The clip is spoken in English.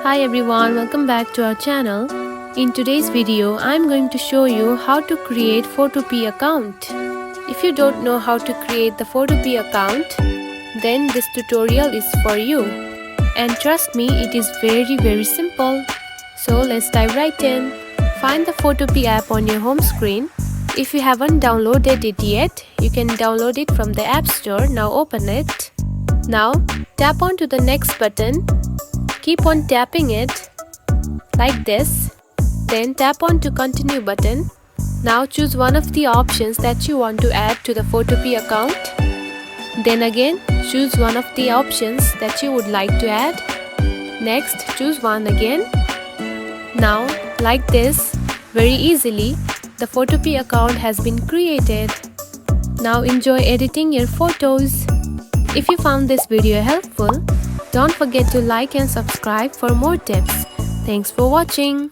Hi everyone, welcome back to our channel. In today's video, I'm going to show you how to create Photopea account. If you don't know how to create the Photopea account, then this tutorial is for you. And trust me, it is very simple. So let's dive right in. Find the Photopea app on your home screen. If you haven't downloaded it yet, you can download it from the App Store. Now open it. Now tap on to the next button. Keep on tapping it like this. Then tap on to continue button. Now choose one of the options that you want to add to the Photopea account. Then again choose one of the options that you would like to add. Next choose one again. Now like this, very easily the Photopea account has been created. Now enjoy editing your photos. If you found this video helpful, don't forget to like and subscribe for more tips. Thanks for watching.